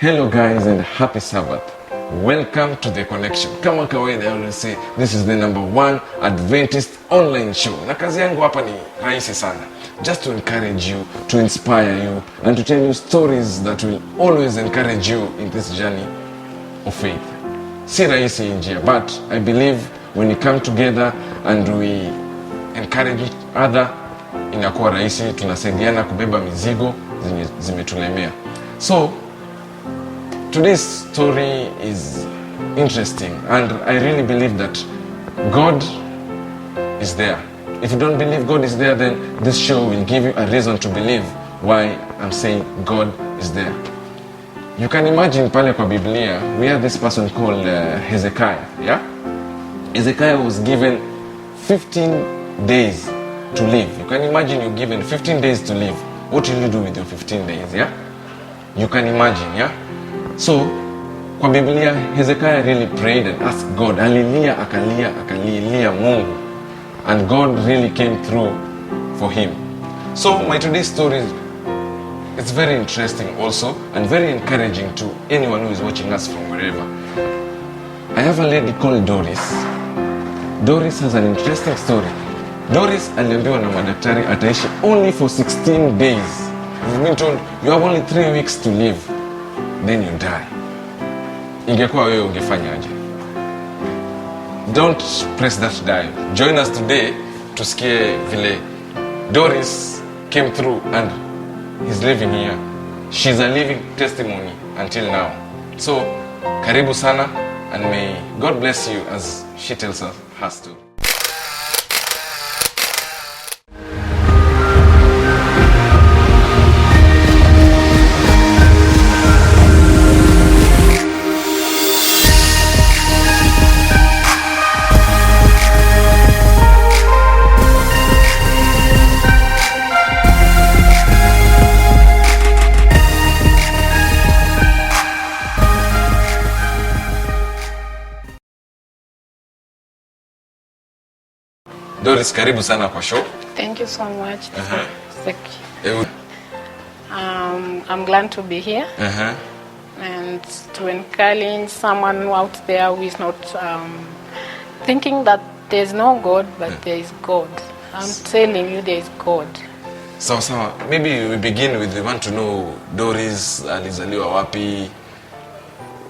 Hello guys and happy Sabbath. Welcome to The Connection. Kama kawaida I always say this is the #1 Adventist online show. Na kazi yangu hapa ni rahisi sana. Just to encourage you, to inspire you and to tell you stories that will always encourage you in this journey of faith. Si rahisi njia, but I believe when we come together and we encourage each other inakuwa rahisi, tunasaidiana kubeba mizigo zimetulemea. So today's story is interesting and I really believe that God is there. If you don't believe God is there, then this show will give you a reason to believe why I'm saying God is there. You can imagine pale kwa Biblia, we have this person called Hezekiah, yeah? Hezekiah was given 15 days to live. You can imagine you're given 15 days to live. What will you do with your 15 days, yeah? You can imagine, yeah? So, kwa Biblia, Hezekiah really prayed and asked God. Alilia, akalilia Mungu. And God really came through for him. So, my today's story, it's very interesting also and very encouraging to anyone who is watching us from wherever. I have a lady called Doris. Doris has an interesting story. Doris aliambiwa na madaktari ataishi only for 16 days. You've been told you have only 3 weeks to live. Then you die. Ingekuwa wewe ungefanyaje? Don't press that dial. Join us today tusikie vile Doris came through and is living here. She's a living testimony until now. So, karibu sana and may God bless you as she tells us her story. Doris, karibu sana kwa show. Thank you so much. I'm glad to be here and to encourage someone out there who is not thinking that there's no God, but there is God. I'm telling you there is God. So, maybe we begin with, we want to know Doris, alizaliwa wapi?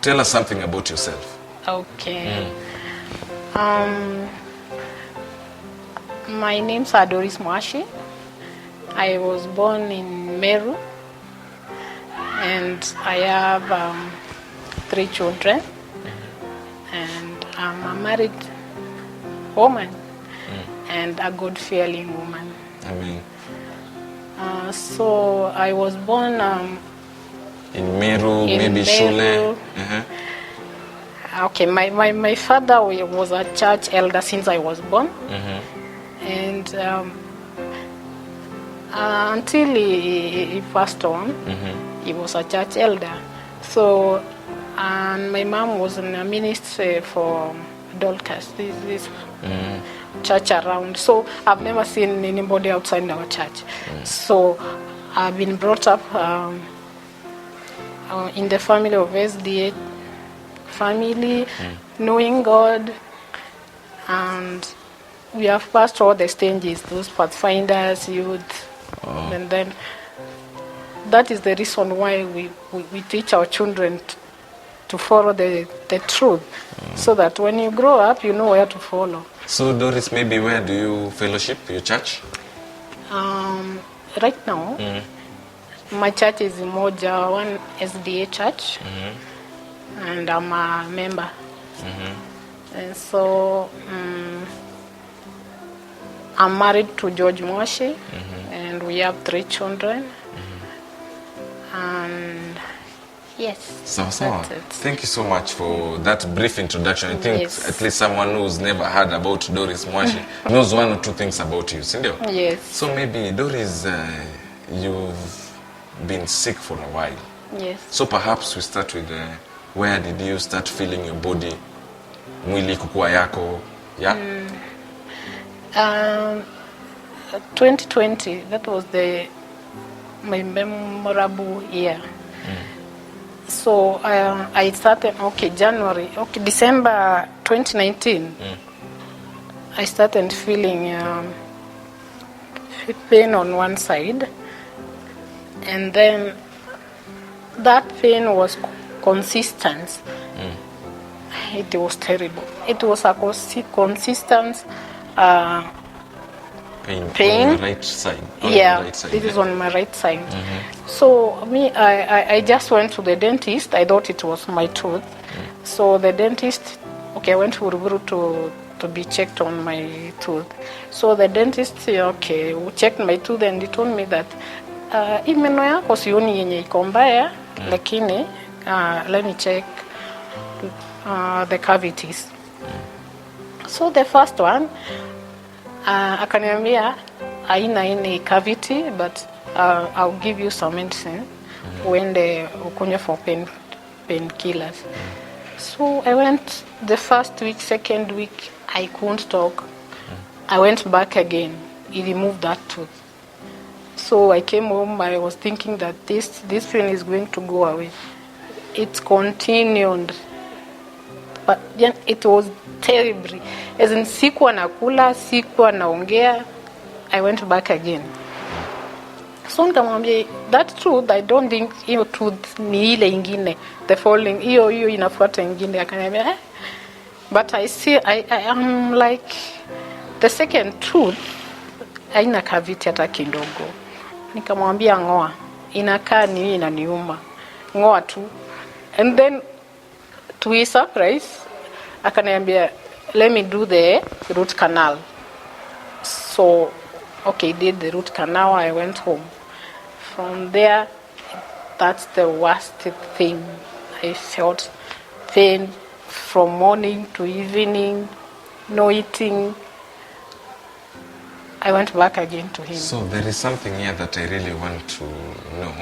Tell us something about yourself. Okay. My name's Doris Mwashi. I was born in Meru and I have 3 children and I'm a married woman and a God-fearing woman. Amen. So I was born in Meru, maybe Shule. Okay, my father was a church elder since I was born. And until he passed on, he was a church elder. So, and my mom was in a ministry for Dorcas, this church around. So I've never seen anybody outside our church. So I've been brought up in the family of SDA family, knowing God, and we have passed all the stages, those pathfinders, youth, and then that is the reason why we teach our children to follow the truth, so that when you grow up, you know where to follow. So Doris, maybe where do you fellowship, your church? Right now, my church is Moja, one SDA church, and I'm a member. And so, I'm married to George Mwashi, and we have 3 children. And yes, that's it. Thank you so much for that brief introduction. I think at least someone who's never heard about Doris Mwashi knows 1 or 2 things about you, Cindy. Yes. So maybe, Doris, you've been sick for a while. Yes. So perhaps we start with where did you start feeling your body? Mwili kukua yako, yeah? 2020, that was my memorable year. So I started, December 2019, I started feeling pain on one side. And then that pain was consistent. It was terrible. It was a consistent pain on the right side. It is on my right side. So me, I just went to the dentist. I thought it was my tooth. So the dentist, I went to Uruguru to be checked on my tooth. So the dentist, checked my tooth and he told me that hii meno yako sioni yenye iko mbaya, lakini let me check the cavities. So the first one, akaniambia haina any cavity, but I'll give you some medicine when they ukunywe for painkillers. So I went the first week, second week, I couldn't talk. I went back again. He removed that tooth. So I came home, I was thinking that this pain is going to go away. It continued. But then it was terrible. As in, sikuwa nakula, sikuwa naongea. I went back again. So nikamwambia, that tooth, I don't think hiyo tooth ni ile ingine. The following, hiyo inafuata ingine. Akaniambia, but I am like, the second tooth, haina cavity hata kidogo. Nikamwambia ngoa, inakaa ni inaniuma. Ngoa tu. And then, to his surprise, akaniambia, let me do the root canal. So, did the root canal, I went home. From there, that's the worst thing. I felt pain from morning to evening, no eating. I went back again to him. So there is something here that I really want to know.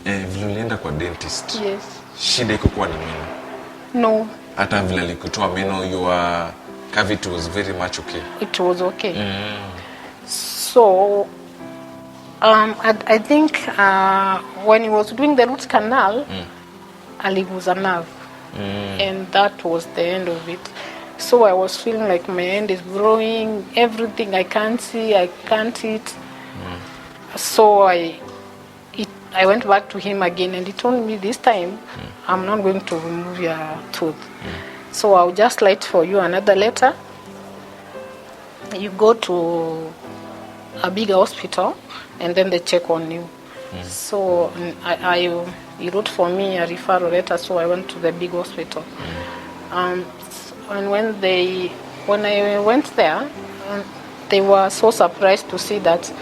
Vile ulienda kwa dentist. Yes. Shida iko kwa ni meno? No. Hata vile alikutoa meno, your cavity was very much okay? It was okay. So, I think when he was doing the root canal, aliguza nerve. And that was the end of it. So I was feeling like my hand is growing, everything I can't see, I can't eat. So I went back to him again and he told me this time, I'm not going to remove your tooth. So I'll just write for you another letter. You go to a bigger hospital and then they check on you. So he wrote for me a referral letter, so I went to the big hospital. And when I went there, they were so surprised to see that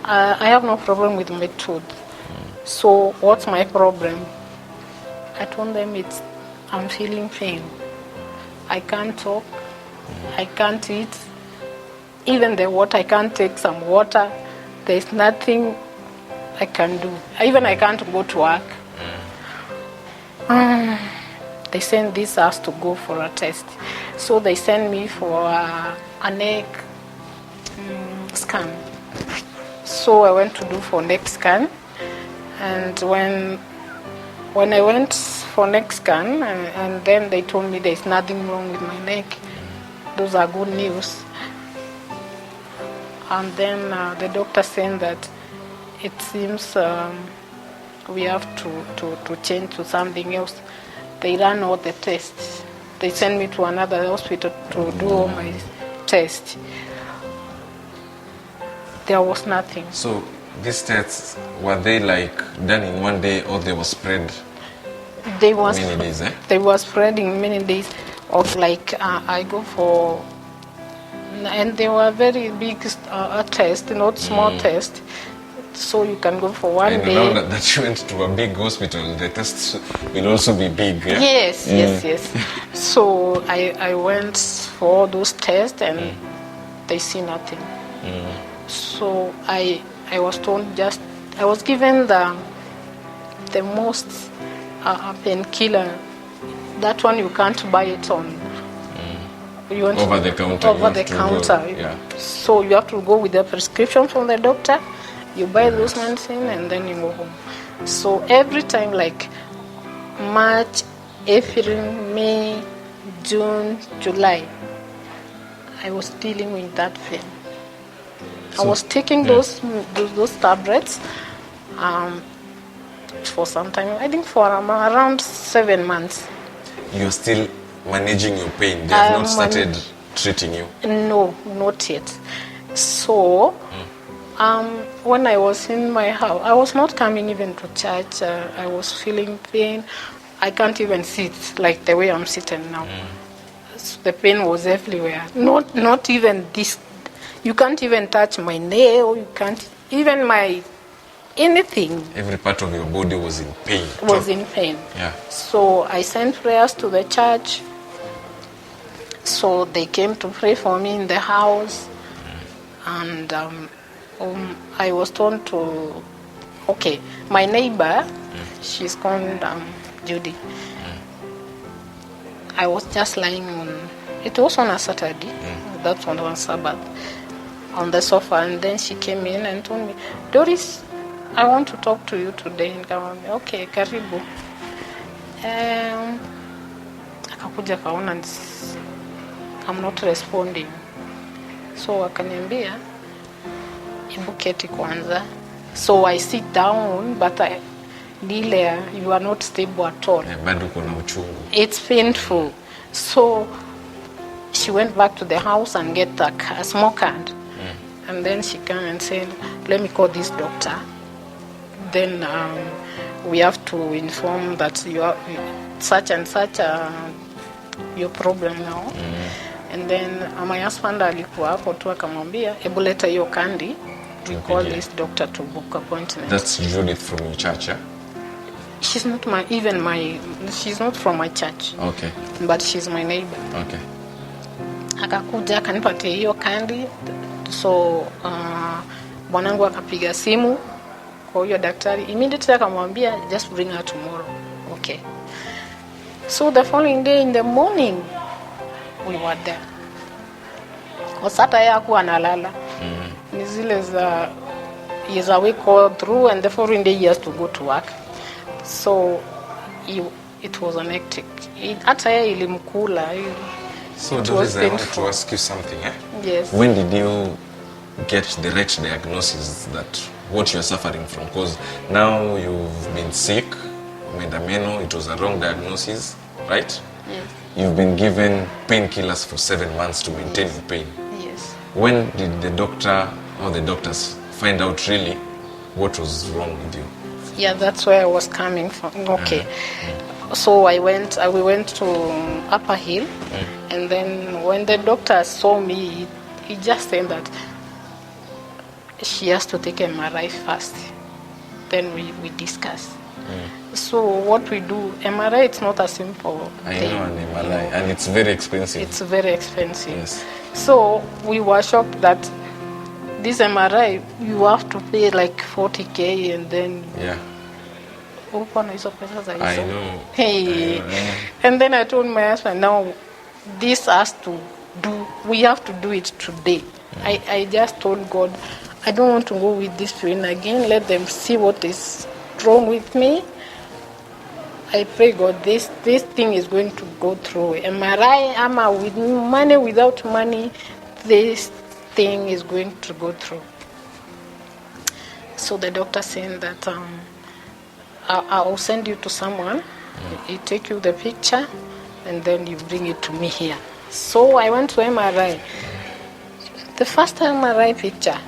I have no problem with my tooth. So what's my problem? I told them I'm feeling pain. I can't talk. I can't eat. Even the water, I can't take some water. There's nothing I can do. Even I can't go to work. They sent this us to go for a test. So they sent me for a neck scan. So I went to do for neck scan. And when I went for neck scan, and then they told me there's nothing wrong with my neck. Those are good news. And then the doctor said that it seems we have to change to something else. They ran all the tests. They sent me to another hospital to do all my tests. There was nothing. So these tests, were they like done in one day or they were spread many days? They were spread in many days. Of like I go for, and they were very big tests, not small tests. So you can go for one day. And now that you went to a big hospital, the tests will also be big. Yeah? Yes. So I went for all those tests and they see nothing. So I was told I was given the most painkiller. That one you can't buy it on. You want over the counter. Over the counter. So you have to go with a prescription from the doctor. You buy those medicine and then you go home. So every time, like March, April, May, June, July, I was dealing with that pain. I was taking those tablets for some time. I think for around 7 months. You're still managing your pain. They have not started treating you. No, not yet. So, when I was in my house, I was not coming even to church. I was feeling pain. I can't even sit like the way I'm sitting now. So the pain was everywhere. Not even this. You can't even touch my nail. You can't even my anything. Every part of your body was in pain. Yeah. So I sent prayers to the church. So they came to pray for me in the house, and I was told to. Okay, my neighbor, she's called Judy. I was just lying on. It was on a Saturday. That's on Sabbath. On the sofa, and then she came in and told me, Doris, I want to talk to you today. And okay, karibu. Akakuja kaona I'm not responding. So akaniambia, hebu keti kwanza. So I sit down, but you are not stable at all. It's painful. So she went back to the house and get a small card. And then she came and said, let me call this doctor. Then we have to inform that you are such and such your problem now. And then my husband alikuwa hapo tu akamwambia, hebu leta hiyo kandi. We call this doctor to book appointment. That's Judith from your church, yeah? She's not she's not from my church. Okay. But she's my neighbor. Okay. Akakuja akanipatia hiyo kandi. So mwanangu akapiga simu kwa hiyo daktari. Immediately akamwambia, just bring her tomorrow. Okay. So the following day in the morning, we were there. Kwa sata yeye hakuwa analala. Ni zile za he is awake all through, and the following day he has to go to work. So it was an hectic. Hata yeye ilimkula. So Doris, I want to ask you something. Yes. When did you get the right diagnosis that what you're suffering from? Because now you've been sick, medameno, it was a wrong diagnosis, right? Yes. You've been given painkillers for 7 months to maintain your pain. Yes. When did the doctor or the doctors find out really what was wrong with you? Yeah, that's where I was coming from. Okay. So we went to Upper Hill, and then when the doctor saw me, he just said that she has to take MRI first. Then we discuss. So what we do, MRI, it's not a simple thing. I know an MRI, and it's very expensive. It's very expensive. Yes. So we were shocked that this MRI, you have to pay like 40K, and then yeah. I know. Hey. And then I told my husband, now this has to do, we have to do it today. I just told God, I don't want to go with this pain again. Let them see what is wrong with me. I pray God, this thing is going to go through. MRI, I'm with money, without money, this thing is going to go through. So the doctor said that I'll send you to someone. He take you the picture, and then you bring it to me here. So I went to MRI. The first MRI picture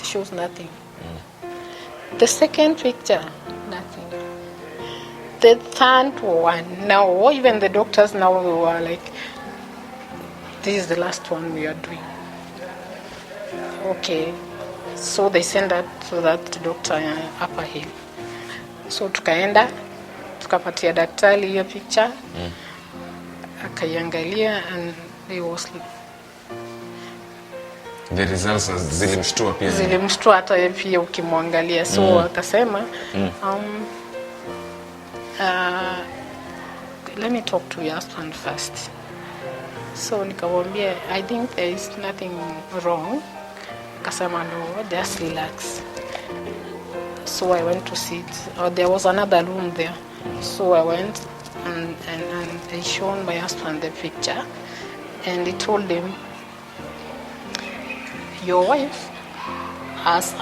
shows nothing. The second picture, nothing. The third one, now even the doctors now were like, this is the last one we are doing. Okay. So they sent that to that doctor in Upper Hill. So tukaenda, tukapatia daktari hiyo picture. Akaiangalia, and it was the results zilimshtua pia. Zilimshtua hata yeye pia ukimwangalia. So akasema let me talk to your husband first. So nikamwambia, I think there is nothing wrong. Akasema no, just relax. So I went to sit. There was another room there. So I went and I showed my husband the picture. And he told him, your wife has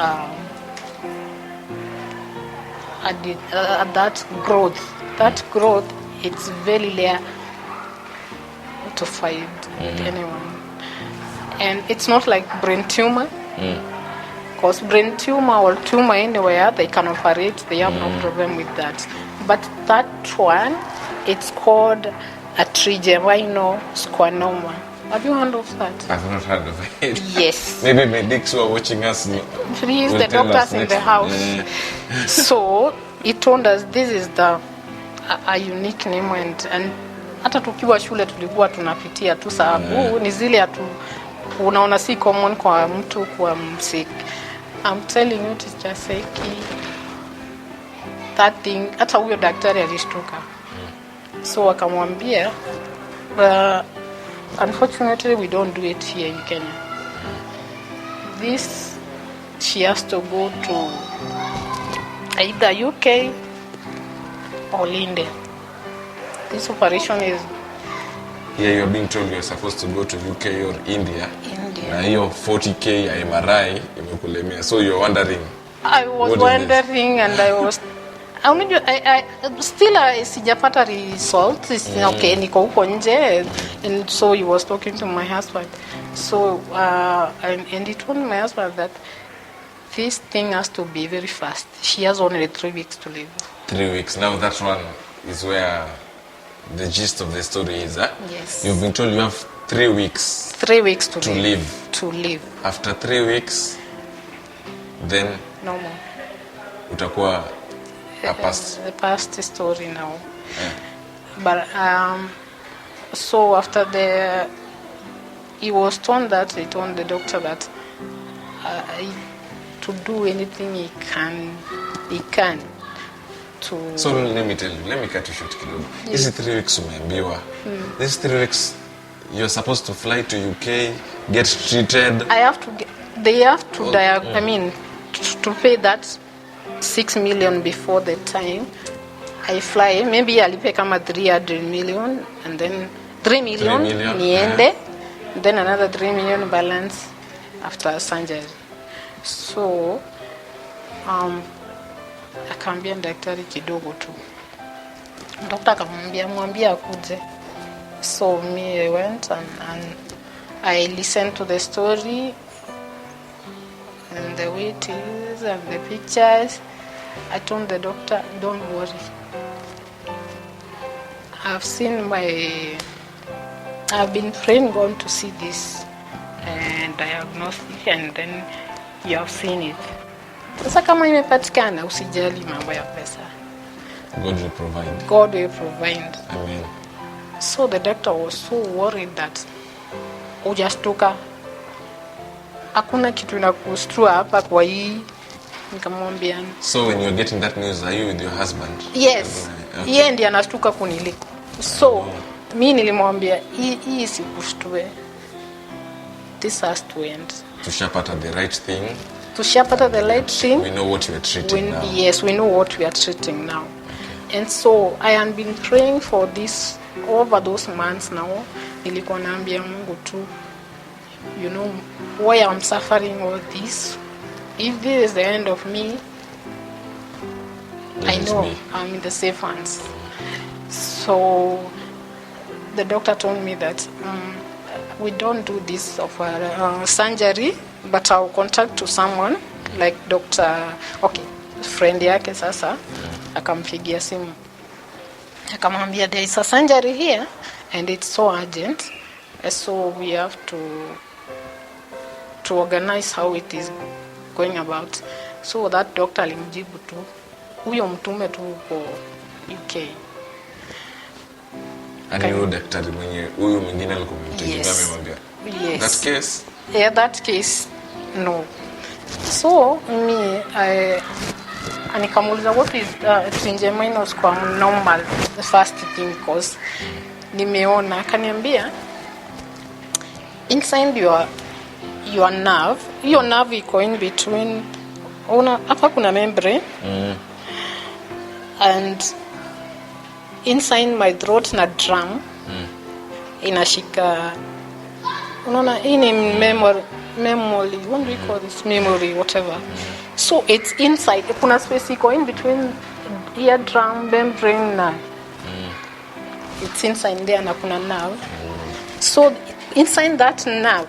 that growth. That growth, it's very rare to find anyone. And it's not like brain tumor. Because brain tumor or tumor anywhere, they can operate. They have no problem with that. But that one, it's called a trigeminal schwannoma. Have you heard of that? I've not heard of it. Yes. Maybe medics who are watching us. Please, the doctors in the house. So he told us this is a unique name, and hata tukiwa shule tulikuwa tunapitia tu sababu ni zile unaona si common kwa mtu kwa msiki. I'm telling you, it's just like that thing. Hata huyo daktari alishtuka. So akamwambia, unfortunately we don't do it here in Kenya. This, she has to go to either UK or India. This operation is... Yeah, you're being told you're supposed to go to UK or India. Na hiyo 40k ya MRI imekulemea. So you're wondering. I was wondering and I was... I still sijapata results. Okay, niko huko nje. And so he was talking to my husband. So, and he told my husband that this thing has to be very fast. She has only 3 weeks to live. 3 weeks. Now that one is where the gist of the story is. Yes. You've been told you have 3 weeks. 3 weeks to live. To live. After 3 weeks, then no more. Utakuwa a past. The past story now. But so after he was told that, he told the doctor that to do anything he can to... So let me tell you, let me cut you short kidogo. This is 3 weeks umeambiwa. This 3 weeks you're supposed to fly to UK, get treated. They have to to pay that 6 million before the time I fly. Maybe alipe kama 300 million and then 3 million niende, then another 3 million balance after surgery. So akaambia daktari kidogo tu. Daktari akamwambia akuje. So me, I went and I listened to the story and the way it is and the pictures. I told the doctor, don't worry. I've been praying God to see this diagnostic, and then you have seen it. Sasa kama imepatikana, usijali mambo ya pesa. God will provide. God will provide. Amen. So the doctor was so worried that ujastuka. Hakuna kitu inakustua hapa kwa hii. Nikamwambia. So when you're getting that news, are you with your husband? Yes. Okay. Yeye ndiye anastuka kuniliko. So mimi nilimwambia hii sikushtue. This has to end. Tushapata the right thing. We know what we are treating now. Yes, we know what we are treating now. Okay. And so I have been praying for this over those months now. Nilikuwa naambia Mungu tu, you know, why I'm suffering all this. If this is the end of me, I know I'm in the safe hands. So the doctor told me that we don't do this of surgery, but I'll contact to someone like friend yake sasa akampigia simu akamwambia there is a surgery here and it's so urgent, so we have to organize how it is going about. So that doctor alimjibu tu huyo mtume tu uko UK. Ani huyo daktari mwenye huyo mwingine alikuwa mtegemea amemwambia. Yes. That case? Yeah, that case no. So me nikamuuliza what is trigeminal squam normal, the first thing, because nimeona. Akaniambia inside your nerve iko in between hapa kuna membrane and inside my throat na drum inashika, unaona hii ni memory, what do we call this, memory whatever. So it's inside, kuna space iko in between eardrum membrane na it's inside there na kuna nerve. So inside that nerve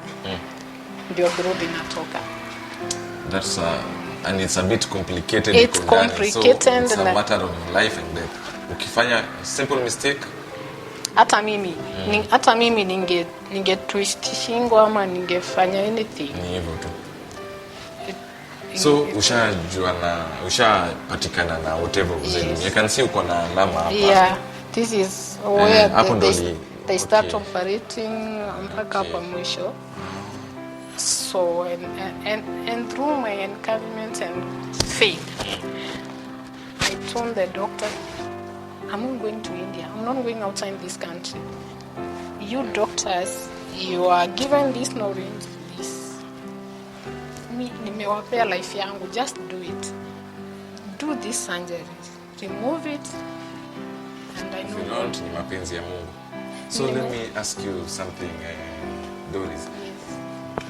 ndio blood inatoka. That's and it's a bit complicated. It's complicated, so it's a matter of life and death. Ukifanya simple mistake, hata mimi ninge twist shingo ama ningefanya anything. Ni hivyo tu. So ushapatikana na whatever uzeni. You can see uko na alama hapa. Yeah, this is where they start okay. operating mpaka hapa mwisho. So and through my encouragement and faith, I told the doctor, I'm not going to India. I'm not going outside this country. You doctors, you are given this knowledge, this. Nimewapea life yangu, just do it. Do this surgery. Remove it. And I know. If you don't, ni mapenzi ya Mungu. So let me ask you something, Doris.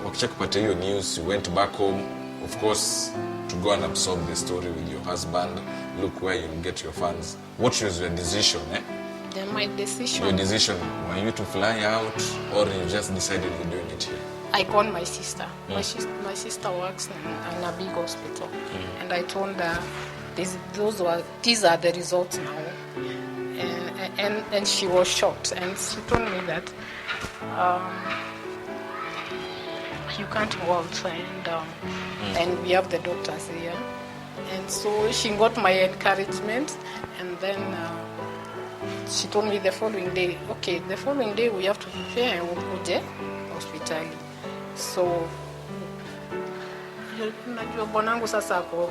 Wakisha kupata hiyo news, you went back home, of course, to go and absorb the story with your husband. Look where you get your funds. What was your decision? Yeah, my decision. Your decision, were you to fly out or you just decided you're doing it here? I called my sister. My sister works in a big hospital. And I told her, these are the results now. And she was shocked. And she told me that you can't go outside and we have the doctors here. And so she got my encouragement, and then she told me the following day, okay, the following day we have to prepare and ukuje hospitali. So unajua bwanangu sasa ako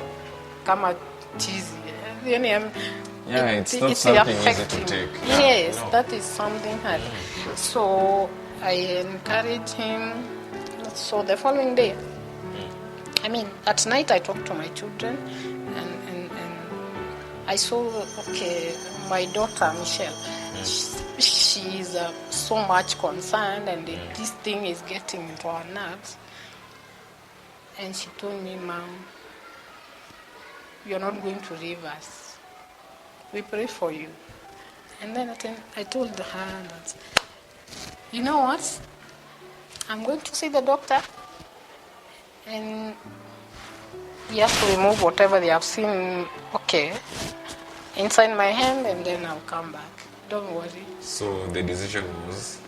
kama cheesy. It's not something easy to take. Yes, no. That is something hard. So I encouraged him. So the following day, I mean, at night I talked to my children and I saw, okay, my daughter Michelle, she is so much concerned and this thing is getting into her nerves. And she told me, Mom, you're not going to leave us. We pray for you. And then I told her that, you know what? I'm going to see the doctor and he has to remove whatever they have seen, okay, inside my hand, and then I'll come back. Don't worry. So the decision was,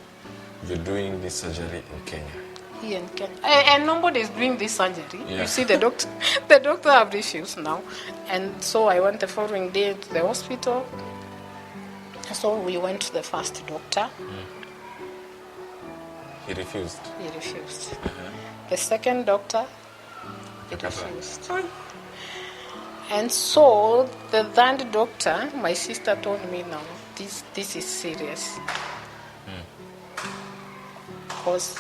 you're doing this surgery in Kenya? Here in Kenya. And nobody is doing this surgery. Yeah. You see, the doctor have refused now. And so I went the following day to the hospital. So we went to the first doctor. He refused? He refused. The second doctor, he refused. And so the third doctor, my sister told me, now, this is serious. Because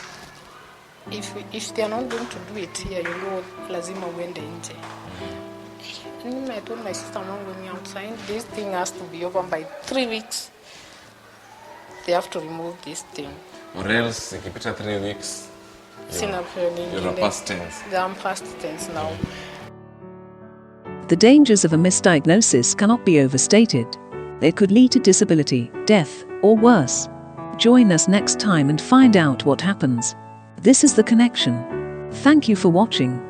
if they are not going to do it here, you know, lazima uende nje. And I told my sister, I'm not going outside. This thing has to be over by 3 weeks. They have to remove this thing. Or else, ikipita 3 weeks, you're past tense. I'm past tense now. The dangers of a misdiagnosis cannot be overstated. They could lead to disability, death, or worse. Join us next time and find out what happens. This is The Connection. Thank you for watching.